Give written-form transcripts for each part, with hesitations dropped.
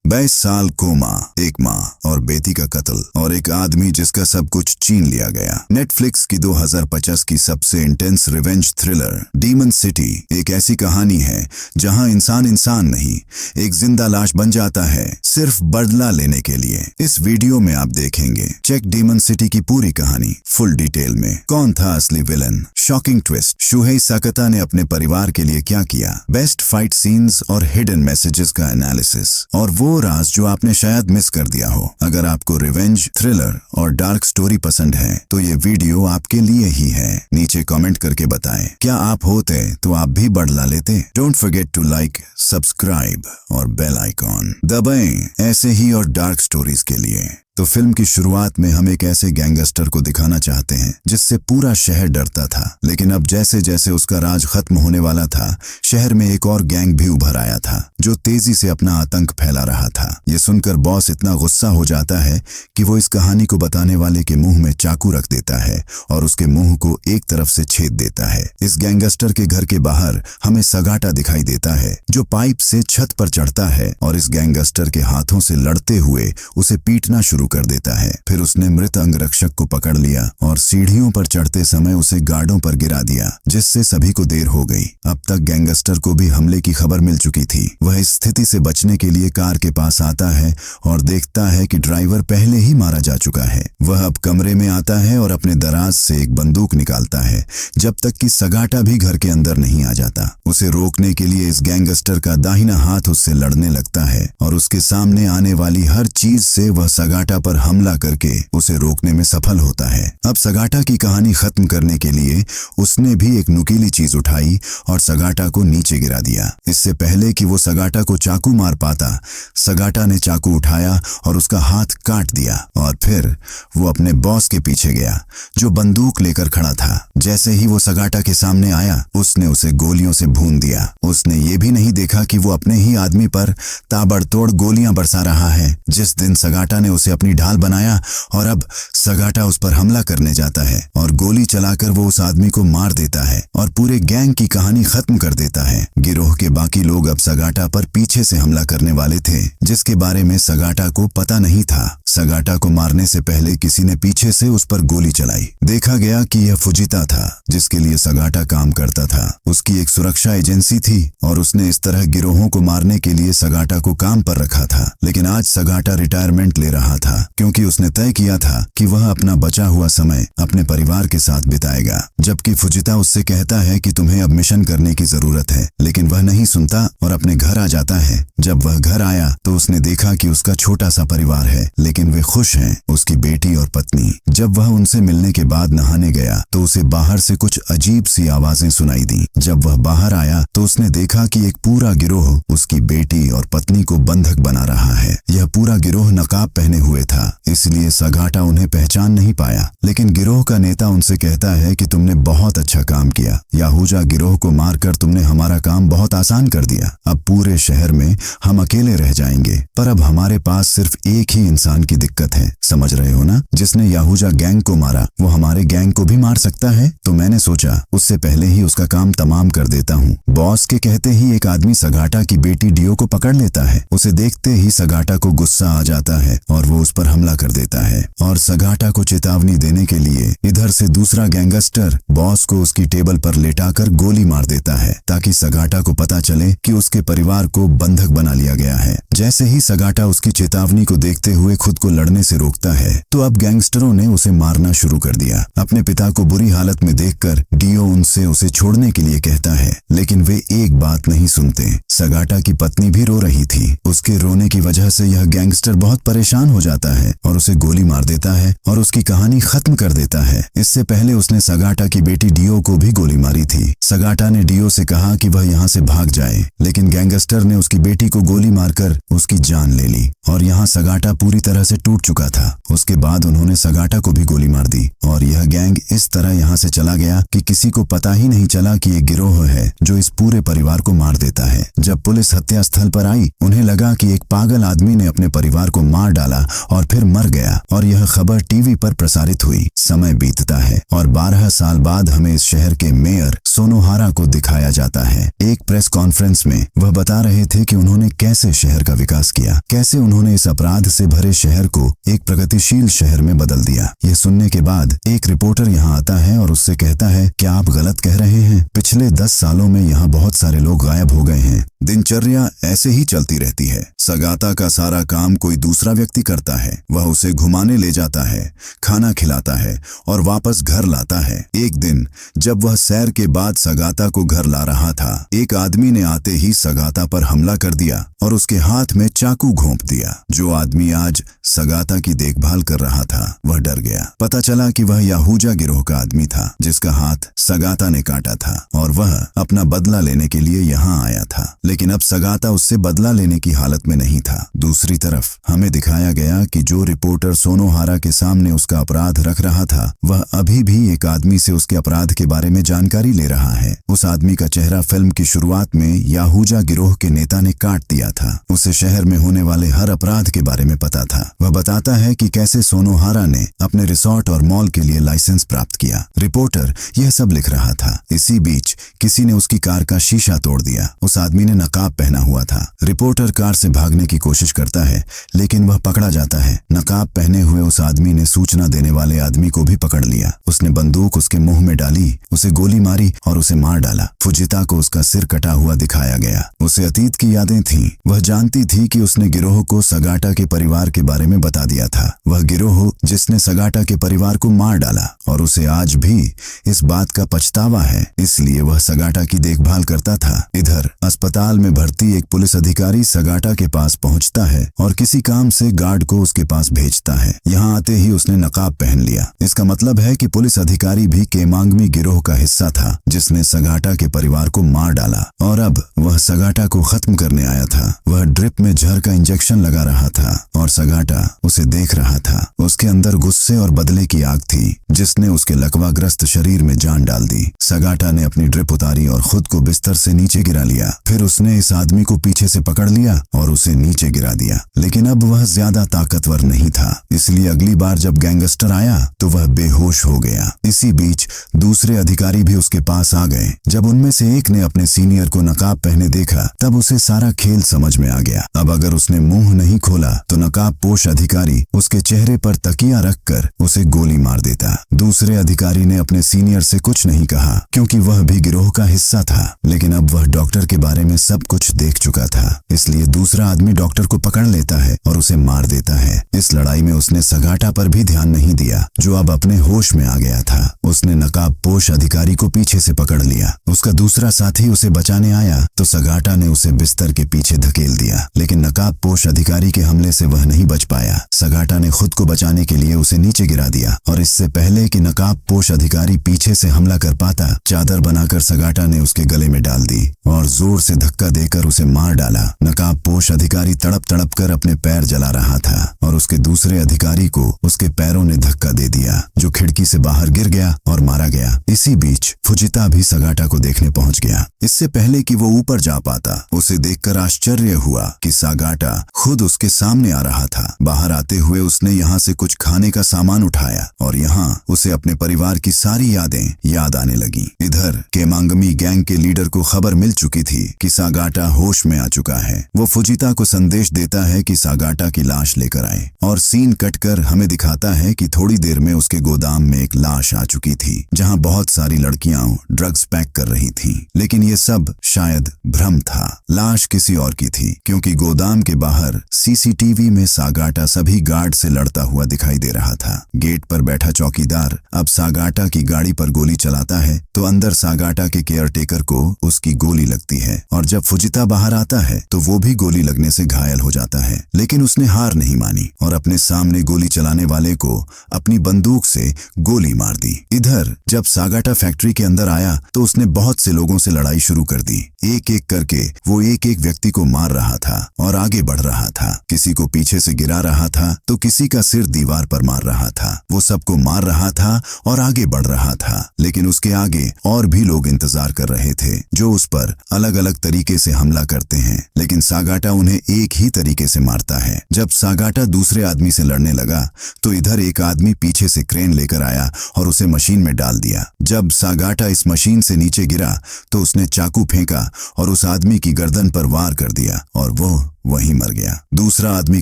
22 साल कोमा, एक माँ और बेटी का कत्ल और एक आदमी जिसका सब कुछ छीन लिया गया। नेटफ्लिक्स की 2050 की सबसे intense revenge thriller demon city एक ऐसी कहानी है जहां इंसान नहीं, एक जिंदा लाश बन जाता है सिर्फ बदला लेने के लिए। इस वीडियो में आप देखेंगे चेक डीमन सिटी की पूरी कहानी फुल डिटेल में। कौन था असली विलन, शॉकिंग ट्विस्ट, शुहेई साकाता ने अपने परिवार के लिए क्या किया, बेस्ट फाइट सीन्स और हिडन मैसेजेस का एनालिसिस और वो राज जो आपने शायद मिस कर दिया हो। अगर आपको रिवेंज, थ्रिलर और डार्क स्टोरी पसंद है तो ये वीडियो आपके लिए ही है। नीचे कमेंट करके बताएं, क्या आप होते तो आप भी बदला लेते? Don't forget to like, subscribe और बेल आइकॉन दबाएं ऐसे ही और डार्क स्टोरीज के लिए। तो फिल्म की शुरुआत में हम एक ऐसे गैंगस्टर को दिखाना चाहते हैं जिससे पूरा शहर डरता था, लेकिन अब जैसे जैसे उसका राज खत्म होने वाला था, शहर में एक और गैंग भी उभर आया था जो तेजी से अपना आतंक फैला रहा था। ये सुनकर बॉस इतना गुस्सा हो जाता है कि वो इस कहानी को बताने वाले के मुंह में चाकू रख देता है और उसके मुंह को एक तरफ से छेद देता है। इस गैंगस्टर के घर के बाहर हमें सगाटा दिखाई देता है जो पाइप से छत पर चढ़ता है और इस गैंगस्टर के हाथों से लड़ते हुए उसे पीटना शुरू कर देता है। फिर उसने मृत अंगरक्षक को पकड़ लिया और सीढ़ियों पर चढ़ते समय उसे गार्डों पर गिरा दिया, जिससे सभी को देर हो गई। अब तक गैंगस्टर को भी हमले की खबर मिल चुकी थी। वह इस स्थिति से बचने के लिए कार के पास आता है और देखता है कि ड्राइवर पहले ही मारा जा चुका है। वह अब कमरे में आता है और अपने दराज से एक बंदूक निकालता है जब तक कि सगाटा भी घर के अंदर नहीं आ जाता। उसे रोकने के लिए इस गैंगस्टर का दाहिना हाथ उससे लड़ने लगता है और उसके सामने आने वाली हर चीज से वह सगाटा पर हमला करके उसे रोकने में सफल होता है। अब सगाटा की कहानी खत्म करने के लिए उसने भी एक नुकीली चीज उठाई और सगाटा को नीचे गिरा दिया। इससे पहले कि वो सगाटा को चाकू मार पाता, सगाटा ने चाकू उठाया और उसका हाथ काट दिया और फिर वो अपने बॉस के पीछे गया जो बंदूक लेकर खड़ा था। जैसे ही वो सगाटा के सामने आया, उसने उसे गोलियों से भून दिया। उसने ये भी नहीं देखा कि वो अपने ही आदमी पर ताबड़तोड़ गोलियां बरसा रहा है। जिस दिन सगाटा ने उसे अपनी ढाल बनाया और अब सगाटा उस पर हमला करने जाता है और गोली चलाकर वो उस आदमी को मार देता है और पूरे गैंग की कहानी खत्म कर देता है। गिरोह के बाकी लोग अब सगाटा पर पीछे से हमला करने वाले थे, जिसके बारे में सगाटा को पता नहीं था। सगाटा को मारने से पहले किसी ने पीछे से उस पर गोली चलाई। देखा गया कि यह फुजिता था जिसके लिए सगाटा काम करता था। उसकी एक सुरक्षा एजेंसी थी और उसने इस तरह गिरोहों को मारने के लिए सगाटा को काम पर रखा था। लेकिन आज सगाटा रिटायरमेंट ले रहा था क्योंकि उसने तय किया था कि वह अपना बचा हुआ समय अपने परिवार के साथ बिताएगा। जबकि फुजिता उससे कहता है कि तुम्हें अब मिशन करने की जरूरत है, लेकिन वह नहीं सुनता और अपने घर आ जाता है। जब वह घर आया तो उसने देखा कि उसका छोटा सा परिवार है, लेकिन वे खुश हैं, उसकी बेटी और पत्नी। जब वह उनसे मिलने के बाद नहाने गया तो उसे बाहर से कुछ अजीब सी आवाजें सुनाई दी। जब वह बाहर आया तो उसने देखा कि एक पूरा गिरोह उसकी बेटी और पत्नी को बंधक बना रहा है। यह पूरा गिरोह नकाब पहने हुए था, इसलिए सगाटा उन्हें पहचान नहीं पाया। लेकिन गिरोह का नेता उनसे कहता है कि तुमने बहुत अच्छा काम किया, याहूजा गिरोह को मारकर तुमने हमारा काम बहुत आसान कर दिया। अब पूरे शहर में हम अकेले रह जाएंगे, पर अब हमारे पास सिर्फ एक ही इंसान की दिक्कत है, समझ रहे हो ना? जिसने याहूजा गैंग को मारा वो हमारे गैंग को भी मार सकता है। तो मैंने सोचा उससे पहले ही उसका काम तमाम कर देता हूँ। बॉस के कहते ही एक आदमी सगाटा की बेटी डियो को पकड़ लेता है। उसे देखते ही सगाटा को गुस्सा आ जाता है और वो उस पर हमला कर देता है और सगाटा को चेतावनी देने के लिए इधर से दूसरा गैंगस्टर बॉस को उसकी टेबल पर लेटाकर गोली मार देता है ताकि सगाटा को पता चले कि उसके परिवार को बंधक बना लिया गया है। जैसे ही सगाटा उसकी चेतावनी को देखते हुए खुद को लड़ने से रोकता है तो अब गैंगस्टरों ने उसे मारना शुरू कर दिया। अपने पिता को बुरी हालत में देखकर डियो उनसे उसे छोड़ने के लिए कहता है, लेकिन वे एक बात नहीं सुनते। सगाटा की पत्नी भी रो रही थी। उसके रोने की वजह से यह गैंगस्टर बहुत परेशान हो जाता है और उसे गोली मार देता है और उसकी कहानी खत्म कर देता है। इससे पहले उसने सगाटा की बेटी डियो को भी गोली मारी थी। सगाटा ने डियो से कहा कि वह यहाँ से भाग जाए, लेकिन गैंगस्टर ने उसकी बेटी को गोली मारकर उसकी जान ले ली और यहाँ सगाटा पूरी तरह से टूट चुका था। उसके बाद उन्होंने सगाटा को भी गोली मार दी और यह गैंग इस तरह यहाँ से चला गया कि किसी को पता ही नहीं चला कि ये गिरोह है जो इस पूरे परिवार को मार देता है। जब पुलिस हत्या स्थल पर आई, उन्हें लगा कि एक पागल आदमी ने अपने परिवार को मार डाला और फिर मर गया और यह खबर टीवी पर प्रसारित हुई। समय बीतता है और 12 साल बाद हमें इस शहर के मेयर सोनोहारा को दिखाया जाता है। एक प्रेस कॉन्फ्रेंस में वह बता रहे थे कि उन्होंने कैसे शहर का विकास किया, कैसे उन्होंने इस अपराध से भरे शहर को एक प्रगतिशील शहर में बदल दिया। यह सुनने के बाद एक रिपोर्टर यहाँ आता है और उससे कहता है, क्या आप गलत कह रहे हैं? पिछले 10 सालों में यहाँ बहुत सारे लोग गायब हो गए हैं। दिनचर्या ऐसे ही चलती रहती है। सगाता का सारा काम कोई दूसरा व्यक्ति करता है। वह उसे घुमाने ले जाता है, खाना खिलाता है और वापस घर लाता है। एक दिन जब वह सैर के बाद सगाता को घर ला रहा था, एक आदमी ने आते ही सगाता पर हमला कर दिया और उसके हाथ में चाकू घोंप दिया। जो आदमी आज सगाता की देखभाल कर रहा था वह डर गया। पता चला कि वह याहूजा गिरोह का आदमी था जिसका हाथ सगाता ने काटा था और वह अपना बदला लेने के लिए यहाँ आया था। लेकिन अब सगाता उससे बदला लेने की हालत में नहीं था। दूसरी तरफ हमें दिखाया गया कि जो रिपोर्टर सोनोहारा के सामने उसका अपराध रख रहा था, वह अभी भी एक आदमी से उसके अपराध के बारे में जानकारी ले रहा है। उस आदमी का चेहरा फिल्म की शुरुआत में याहूजा गिरोह के नेता ने काट दिया था। उसे शहर में होने वाले हर अपराध के बारे में पता था। वह बताता है कि कैसे सोनोहारा ने अपने रिसोर्ट और मॉल के लिए लाइसेंस प्राप्त किया। रिपोर्टर यह सब लिख रहा था। इसी बीच किसी ने उसकी कार का शीशा तोड़ दिया। उस आदमी ने नकाब पहना हुआ था। रिपोर्टर कार से भागने की कोशिश करता है लेकिन वह पकड़ा जाता है। नकाब पहने हुए उस आदमी ने सूचना देने वाले आदमी को भी पकड़ लिया। उसने बंदूक उसके मुंह में डाली, उसे गोली मारी और उसे मार डाला। फुजिता को उसका सिर कटा हुआ दिखाया गया। उसे अतीत की यादें थीं। वह जानती थी कि उसने गिरोह को सगाटा के परिवार के बारे में बता दिया था। वह गिरोह जिसने सगाटा के परिवार को मार डाला और उसे आज भी इस बात का पछतावा है, इसलिए वह सगाटा की देखभाल करता था। इधर अस्पताल में भर्ती एक पुलिस अधिकारी सगाटा के पास पहुंचता है और किसी काम से गार्ड को उसके पास भेजता है। यहाँ आते ही उसने नकाब पहन लिया। इसका मतलब है कि पुलिस अधिकारी भी केमांगमी गिरोह का हिस्सा था जिसने सगाटा के परिवार को मार डाला और अब वह सगाटा को खत्म करने आया था। वह ड्रिप में जहर का इंजेक्शन लगा रहा था और सगाटा उसे देख रहा था। उसके अंदर गुस्से और बदले की आग थी जिसने उसके लकवाग्रस्त शरीर में जान डाल दी। सगाटा ने अपनी ड्रिप उतारी और खुद को बिस्तर से नीचे गिरा लिया। फिर उसने इस आदमी को पीछे से पकड़ लिया और उसे नीचे गिरा दिया। लेकिन अब वह ज्यादा ताकतवर नहीं था, इसलिए अगली बार जब गैंगस्टर आया तो वह बेहोश हो गया। इसी बीच दूसरे अधिकारी भी उसके पास आ गए। जब उनमें से एक ने अपने सीनियर को नकाब पहने देखा तब उसे सारा खेल समझ में आ गया। अब अगर उसने मुंह नहीं खोला तो नकाब पोश अधिकारी उसके चेहरे पर तकिया रखकर उसे गोली मार देता। दूसरे अधिकारी ने अपने सीनियर से कुछ नहीं कहा क्योंकि वह भी गिरोह का हिस्सा था, लेकिन अब वह डॉक्टर के बारे में सब कुछ देख चुका था। इसलिए दूसरा आदमी डॉक्टर को पकड़ लेता है और उसे मार देता है। इस लड़ाई में उसने सगाटा पर भी ध्यान नहीं दिया जो अब अपने होश में आ गया था। उसने नकाब पोश अधिकारी को पीछे से पकड़ लिया। उसका दूसरा साथी उसे बचाने आया तो सगाटा ने उसे बिस्तर के पीछे धकेल दिया, लेकिन नकाब पोश अधिकारी के हमले से वह नहीं बच पाया। सगाटा ने खुद को बचाने के लिए उसे नीचे गिरा दिया और इससे पहले कि नकाब पोश अधिकारी पीछे से हमला कर पाता, चादर बनाकर सगाटा ने उसके गले में डाल दी और जोर से धक्का देकर उसे मार डाला। नकाब पोश अधिकारी तड़प तड़प कर अपने पैर जला रहा था और उसके दूसरे अधिकारी को उसके पैरों ने धक्का दे दिया जो खिड़की से बाहर गिर गया और मारा गया। इसी बीच फुजिता भी सगाटा को देखने पहुंच गया। इससे पहले कि वो ऊपर जा पाता, उसे देखकर आश्चर्य हुआ कि सगाटा खुद उसके सामने आ रहा था। बाहर आते हुए उसने यहाँ से कुछ खाने का सामान उठाया और यहाँ उसे अपने परिवार की सारी यादें याद आने लगी। इधर केमांगमी गैंग के लीडर को खबर मिल चुकी थी कि सगाटा होश में आ चुका है। वो फुजिता को संदेश देता है कि सगाटा की लाश लेकर आए और सीन कटकर हमें दिखाता है कि थोड़ी देर में उसके गोदाम में एक लाश आ चुकी थी जहाँ बहुत सारी लड़कियां ड्रग्स पैक कर रही थीं। लेकिन ये सब शायद भ्रम था। लाश किसी और की थी क्योंकि गोदाम के बाहर सीसीटीवी में सगाटा सभी गार्ड से लड़ता हुआ दिखाई दे रहा था। गेट पर बैठा चौकीदार अब सगाटा की गाड़ी पर गोली चलाता है तो अंदर सगाटा के केयरटेकर को उसकी गोली लगती है और जब फुजिता बाहर आता है तो वो भी गोली लगने से घायल हो जाता है। लेकिन उसने हार नहीं मानी और अपने सामने गोली चलाने वाले को अपनी बंदूक से गोली मार दी। इधर जब सगाटा फैक्ट्री के अंदर आया तो उसने बहुत से लोगों से लड़ाई शुरू कर दी। एक एक करके वो एक एक व्यक्ति को मार रहा था और आगे बढ़ रहा था। किसी को पीछे से गिरा रहा था तो किसी का सिर दीवार पर मार रहा था। वो सबको मार रहा था और आगे बढ़ रहा था, लेकिन उसके आगे और भी लोग इंतजार कर रहे थे जो उस पर अलग अलग तरीके से हमला करते हैं, लेकिन सगाटा उन्हें एक ही तरीके से मारता है। जब सगाटा दूसरे आदमी से लड़ने लगा तो इधर एक आदमी पीछे से क्रेन लेकर आया और उसे मशीन में डाल दिया। जब सागाटा इस मशीन से नीचे गिरा तो उसने चाकू फेंका और उस आदमी की गर्दन पर वार कर दिया और वो वहीं मर गया। दूसरा आदमी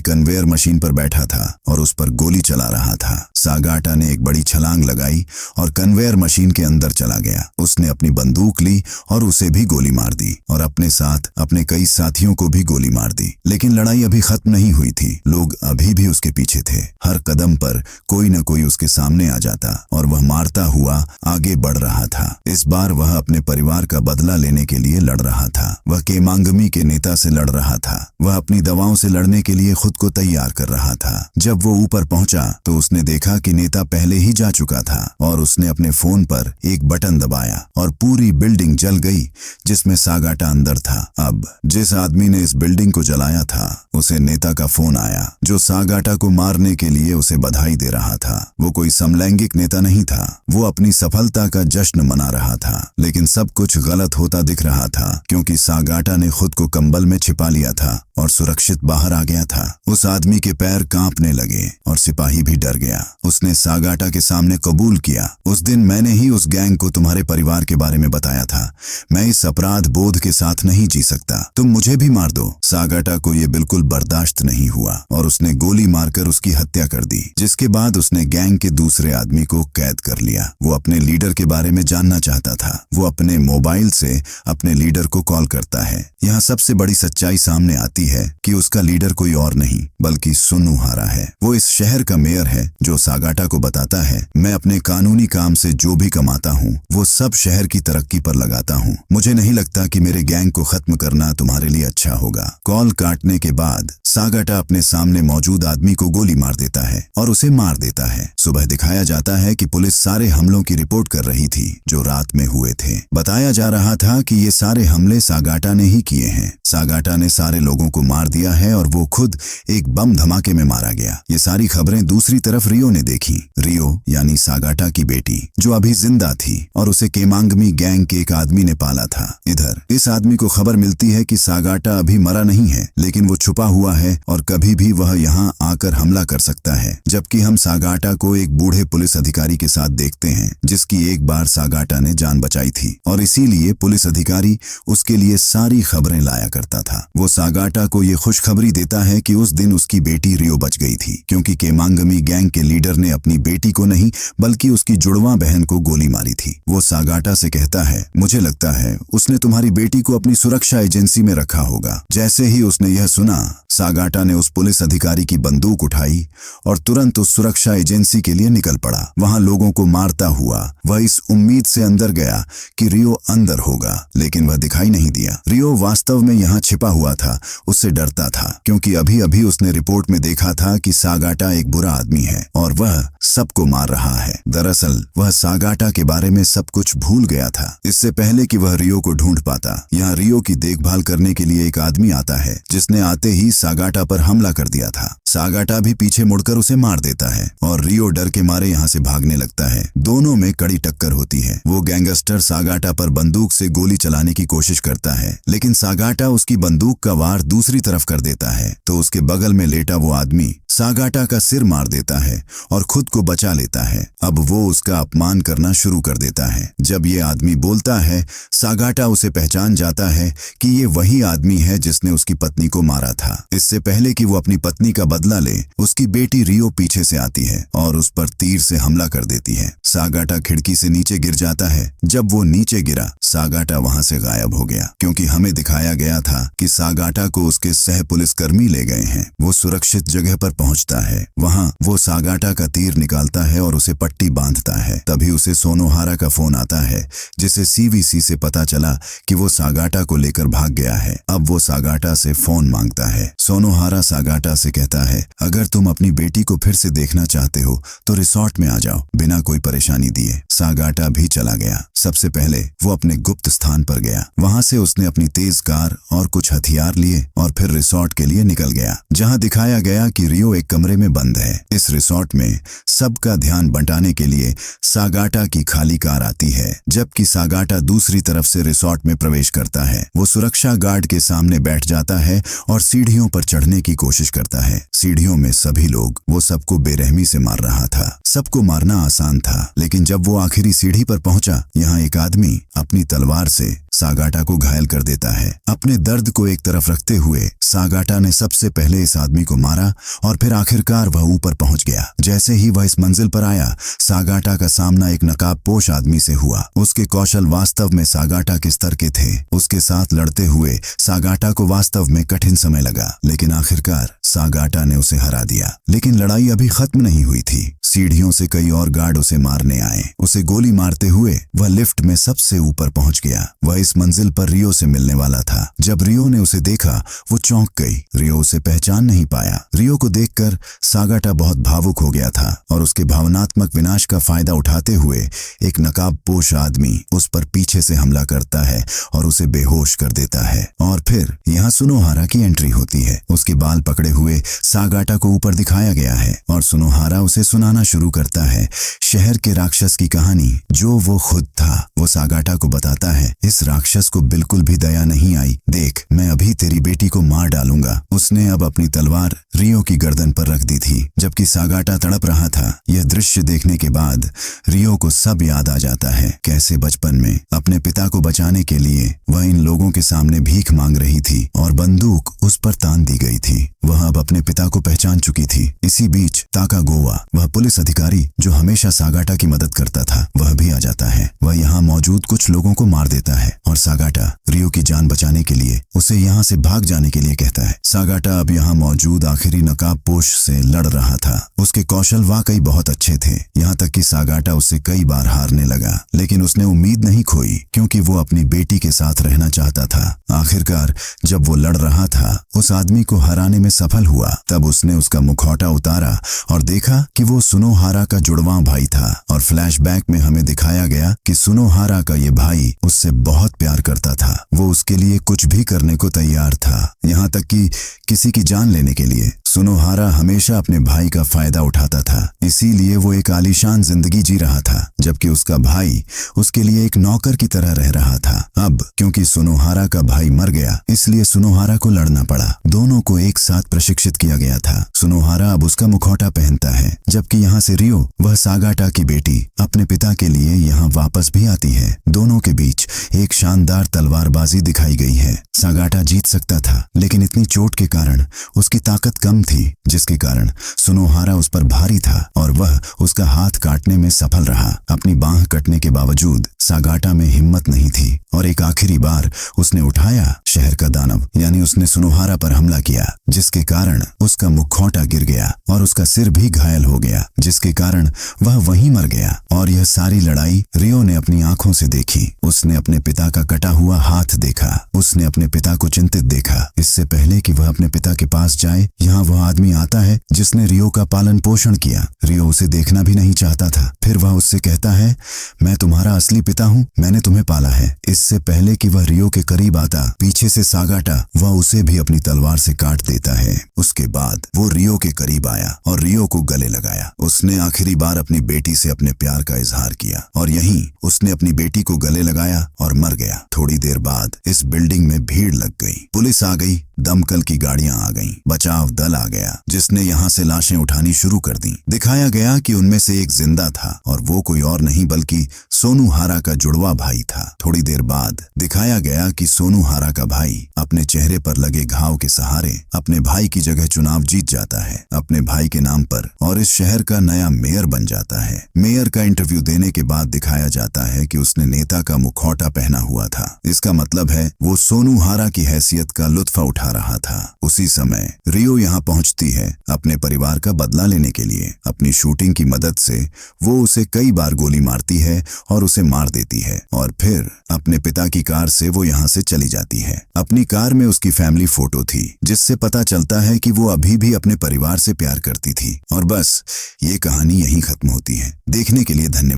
कन्वेयर मशीन पर बैठा था और उस पर गोली चला रहा था। सागाटा ने एक बड़ी छलांग लगाई और कन्वेयर मशीन के अंदर चला गया। उसने अपनी बंदूक ली और उसे भी गोली मार दी और अपने साथ अपने कई साथियों को भी गोली मार दी। लेकिन लड़ाई अभी खत्म नहीं हुई थी। लोग अभी भी उसके पीछे थे। हर कदम पर कोई न कोई उसके सामने आ जाता और वह मारता हुआ आगे बढ़ रहा था। इस बार वह अपने परिवार का बदला लेने के लिए लड़ रहा था। वह केमांगमी के नेता से लड़ रहा था। वह अपनी दवाओं से लड़ने के लिए खुद को तैयार कर रहा था। जब वो ऊपर पहुंचा तो उसने देखा कि नेता पहले ही जा चुका था और उसने अपने फोन पर एक बटन दबाया और पूरी बिल्डिंग जल गई जिसमें सागाटा अंदर था। अब जिस आदमी ने इस बिल्डिंग को जलाया था उसे नेता का फोन आया जो सागाटा को मारने के लिए उसे बधाई दे रहा था। वो कोई समलैंगिक नेता नहीं था। वो अपनी सफलता का जश्न मना रहा था। लेकिन सब कुछ गलत होता दिख रहा था क्योंकि सागाटा ने खुद को कंबल में छिपा लिया था और सुरक्षित बाहर आ गया था। उस आदमी के पैर कांपने लगे और सिपाही भी डर गया। उसने सागाटा के सामने कबूल किया, उस दिन मैंने ही उस गैंग को तुम्हारे परिवार के बारे में बताया था। मैं इस अपराध बोध के साथ नहीं जी सकता। तुम मुझे भी मार दो। सागाटा को यह बिल्कुल बर्दाश्त नहीं हुआ और उसने गोली मारकर उसकी हत्या कर दी। जिसके बाद उसने गैंग के दूसरे आदमी को कैद कर लिया। वो अपने लीडर के बारे में जानना चाहता था। वो अपने मोबाइल से अपने लीडर को कॉल करता है। यहाँ सबसे बड़ी सच्चाई सामने आती है कि उसका लीडर कोई और नहीं बल्कि सुनुहारा है। वो इस शहर का मेयर है जो सागाटा को बताता है, मैं अपने कानूनी काम से जो भी कमाता हूँ वो सब शहर की तरक्की पर लगाता हूँ। मुझे नहीं लगता कि मेरे गैंग को खत्म करना तुम्हारे लिए अच्छा होगा। कॉल काटने के बाद सागाटा अपने सामने मौजूद आदमी को गोली मार देता है और उसे मार देता है। सुबह दिखाया जाता है कि पुलिस सारे हमलों की रिपोर्ट कर रही थी जो रात में हुए थे। बताया जा रहा था कि ये सारे हमले सागाटा ने ही किए हैं। सागाटा ने सारे लोगों को मार दिया है और वो खुद एक बम धमाके में मारा गया। ये सारी खबरें दूसरी तरफ रियो ने देखी। रियो यानी सागाटा की बेटी जो अभी जिंदा थी और उसे केमांगमी गैंग के एक आदमी ने पाला था। इधर इस आदमी को खबर मिलती है कि सागाटा अभी मरा नहीं है लेकिन वो छुपा हुआ है और कभी भी वह यहाँ आकर हमला कर सकता है। जबकि हम सागाटा को एक बूढ़े पुलिस अधिकारी के साथ देखते हैं जिसकी एक बार सागाटा ने जान बचाई थी और इसीलिए पुलिस अधिकारी उसके लिए सारी खबरें लाया करता था। वो सागाटा को ये खुशखबरी देता है कि उस दिन उसकी बेटी रियो बच गई थी क्योंकि केमांगमी गैंग के लीडर ने अपनी बेटी को नहीं बल्कि उसकी जुड़वा बहन को गोली मारी थी। वो सागाटा से कहता है, मुझे लगता है उसने तुम्हारी बेटी को अपनी सुरक्षा एजेंसी में रखा होगा। जैसे ही उसने यह सुना सागाटा ने उस पुलिस अधिकारी की बंदूक उठाई और तुरंत उस सुरक्षा एजेंसी के लिए निकल पड़ा। वहां लोगों को मारता हुआ वह इस उम्मीद से अंदर गया कि रियो अंदर होगा लेकिन वह दिखाई नहीं दिया। रियो वास्तव में यहाँ छिपा हुआ था। उससे डरता था क्योंकि अभी अभी उसने रिपोर्ट में देखा था कि सागाटा एक बुरा आदमी है और वह सबको मार रहा है। दरअसल वह सागाटा के बारे में सब कुछ भूल गया था इससे पहले कि वह रियो को ढूंढ पाता। यहाँ रियो की देखभाल करने के लिए एक आदमी आता है जिसने आते ही सागाटा पर हमला कर दिया था। सागाटा भी पीछे मुड़कर उसे मार देता है और रियो डर के मारे यहाँ से भागने लगता है। दोनों में कड़ी टक्कर होती है। वो गैंगस्टर सागाटा पर बंदूक से गोली चलाने की कोशिश करता है लेकिन सागाटा उसकी बंदूक का वार दूसरी तरफ कर देता है तो उसके बगल में लेटा वो आदमी सागाटा का सिर मार देता है और खुद को बचा लेता है। अब वो उसका अपमान करना शुरू कर देता है। जब ये आदमी बोलता है सागाटा उसे पहचान जाता है कि ये वही आदमी है जिसने उसकी पत्नी को मारा था। इससे पहले कि वो अपनी पत्नी का बदला ले उसकी बेटी रियो पीछे से आती है और उस पर तीर से हमला कर देती है। सागाटा खिड़की से नीचे गिर जाता है। जब वो नीचे गिरा सागाटा वहां से गायब हो गया क्योंकि हमें दिखाया गया था कि सागाटा को उसके सह पुलिसकर्मी ले गए हैं। वो सुरक्षित जगह पर पहुंचता है। वहां वो सागाटा का तीर निकालता है और उसे पट्टी बांधता है। तभी उसे सोनोहारा का फोन आता है जिसे सीवीसी से पता चला कि वो सागाटा को लेकर भाग गया है। अब वो सागाटा से फोन मांगता है। सोनोहारा सागाटा से कहता है, अगर तुम अपनी बेटी को फिर से देखना चाहते हो तो रिसोर्ट में आ जाओ बिना कोई परेशानी दिए। सागाटा भी चला गया। सबसे पहले वो अपने गुप्त स्थान पर गया। वहां से उसने अपनी तेज कार और कुछ हथियार लिए और फिर रिसोर्ट के लिए निकल गया जहां दिखाया गया कि रियो एक कमरे में बंद है। इस रिसोर्ट में सबका ध्यान बंटाने के लिए सागाटा की खाली कार आती है जबकि सागाटा दूसरी तरफ से रिसोर्ट में प्रवेश करता है। वो सुरक्षा गार्ड के सामने बैठ जाता है और सीढ़ियों पर चढ़ने की कोशिश करता है। सीढ़ियों में सभी लोग, वो सबको बेरहमी से मार रहा था। सबको मारना आसान था, लेकिन जब वो आखिरी सीढ़ी पर पहुंचा, यहाँ एक आदमी अपनी तलवार से सागाटा को घायल कर देता है। अपने दर्द को एक तरफ रखते हुए सागाटा ने सबसे पहले इस आदमी को मारा और फिर आखिरकार वह ऊपर पहुंच गया। जैसे ही वह इस मंजिल पर आया, सागाटा का सामना एक नकाबपोश आदमी से हुआ। उसके कौशल वास्तव में सागाटा के स्तर के थे। उसके साथ लड़ते हुए सागाटा को वास्तव में कठिन समय लगा, लेकिन आखिरकार सागाटा ने उसे हरा दिया। लेकिन लड़ाई अभी खत्म नहीं हुई थी। सीढ़ियों से कई और गार्ड उसे मारने आए। उसे गोली मारते हुए वह लिफ्ट में सबसे ऊपर पहुंच गया। वह इस मंजिल पर रियो से मिलने वाला था। जब रियो ने उसे देखा, वो चौंक गई। रियो उसे पहचान नहीं पाया। रियो को देखकर सागाटा बहुत भावुक हो गया था और उसके भावनात्मक विनाश का फायदा उठाते हुए एक नकाबपोश आदमी उस पर पीछे से हमला करता है और उसे बेहोश कर देता है। और फिर यहाँ सुनोहारा की एंट्री होती है। उसके बाल पकड़े हुए सागाटा को ऊपर दिखाया गया है और सुनोहारा उसे सुनाना शुरू करता है शहर के राक्षस की कहानी, जो वो खुद था। वो सागाटा को बताता है, इस राक्षस को बिल्कुल भी दया नहीं आई। देख, मैं अभी तेरी बेटी को मार डालूंगा। उसने अब अपनी तलवार रियो की गर्दन पर रख दी थी, जबकि सागाटा तड़प रहा था। यह दृश्य देखने के बाद रियो को सब याद आ जाता है, कैसे बचपन में अपने पिता को बचाने के लिए वह इन लोगों के सामने भीख मांग रही थी और बंदूक उस पर तान दी गई थी। वह अब अपने पिता को पहचान चुकी थी। इसी बीच ताकागोवा, वह पुलिस अधिकारी जो हमेशा सागाटा की मदद करता था, वह भी आ जाता है। वह यहाँ मौजूद कुछ लोगों को मार देता है और सागाटा रियो की जान बचाने के लिए उसे यहाँ से भाग जाने के लिए कहता है। सागाटा अब यहाँ मौजूद आखिरी नकाबपोश से लड़ रहा था। उसके कौशल वाकई बहुत अच्छे थे, यहाँ तक कि सागाटा उससे कई बार हारने लगा, लेकिन उसने उम्मीद नहीं खोई, क्योंकि वो अपनी बेटी के साथ रहना चाहता था। आखिरकार जब वो लड़ रहा था, उस आदमी को हराने में सफल हुआ। तब उसने उसका मुखौटा उतारा और देखा कि वो सुनोहारा का जुड़वां भाई था। और फ्लैशबैक में हमें दिखाया गया कि सुनोहारा का ये भाई उससे बहुत प्यार करता था। वो उसके लिए कुछ भी करने को तैयार था, यहाँ तक कि किसी की जान लेने के लिए। सुनोहारा हमेशा अपने भाई का फायदा उठाता था, इसीलिए वो एक आलीशान जिंदगी जी रहा था, जबकि उसका भाई उसके लिए एक नौकर की तरह रह रहा था। अब क्योंकि सुनोहारा का भाई मर गया, इसलिए सुनोहारा को लड़ना पड़ा। दोनों को एक साथ प्रशिक्षित किया गया था। सुनोहारा अब उसका मुखौटा पहनता है, जबकि यहाँ से रियो, वह सागाटा की बेटी, अपने पिता के लिए यहाँ वापस भी आती है। दोनों के बीच एक शानदार तलवारबाजी दिखाई गई है। सागाटा जीत सकता था, लेकिन इतनी चोट के कारण उसकी ताकत कम थी, जिसके कारण सुनोहारा उस पर भारी था और वह उसका हाथ काटने में सफल रहा। अपनी बांह कटने के बावजूद सागाटा में हिम्मत नहीं थी और एक आखिरी बार उसने उठाया शहर का दानव, यानी उसने सुनोहारा पर हमला किया, जिसके कारण उसका मुखौटा गिर गया और उसका सिर भी घायल हो गया, जिसके कारण वह वहीं मर गया। और यह सारी लड़ाई रियो ने अपनी आंखों से देखी। उसने अपने पिता का कटा हुआ हाथ देखा। उसने अपने पिता को चिंतित देखा। इससे पहले कि वह अपने पिता के पास जाए, यहाँ वह आदमी आता है जिसने रियो का पालन पोषण किया। रियो उसे देखना भी नहीं चाहता था। फिर वह उससे कहता है, मैं तुम्हारा असली पिता हूँ, मैंने तुम्हें पाला है। इससे पहले कि वह रियो के करीब आता, पीछे से सागाटा वह उसे भी अपनी तलवार से काट देता है। उसके बाद वो रियो के करीब आया और रियो को गले लगाया। उसने आखिरी बार अपनी बेटी से अपने प्यार का इजहार किया और यहीं उसने अपनी बेटी को गले लगाया और मर गया। थोड़ी देर बाद इस बिल्डिंग में भीड़ लग गई। पुलिस आ गई, दमकल की गाड़ियां आ गईं, बचाव दल आ गया, जिसने यहाँ से लाशें उठानी शुरू कर दी। दिखाया गया कि उनमें से एक जिंदा था और वो कोई और नहीं बल्कि सोनूहारा का जुड़वा भाई था। थोड़ी देर बाद दिखाया गया कि सोनूहारा का भाई अपने चेहरे पर लगे घाव के सहारे अपने भाई की जगह चुनाव जीत जाता है अपने भाई के नाम पर और इस शहर का नया मेयर बन जाता है। मेयर का इंटरव्यू देने के बाद दिखाया जाता है कि उसने नेता का मुखौटा पहना हुआ था। इसका मतलब है वो सोनूहारा की हैसियत का लुत्फ उठा रहा था। उसी समय रियो यहाँ पहुंचती है अपने परिवार का बदला लेने के लिए। अपनी शूटिंग की मदद से वो उसे कई बार गोली मारती है और उसे मार देती है और फिर अपने पिता की कार से वो यहाँ से चली जाती है। अपनी कार में उसकी फैमिली फोटो थी, जिससे पता चलता है कि वो अभी भी अपने परिवार से प्यार करती थी। और बस ये कहानी यहीं खत्म होती है। देखने के लिए धन्यवाद।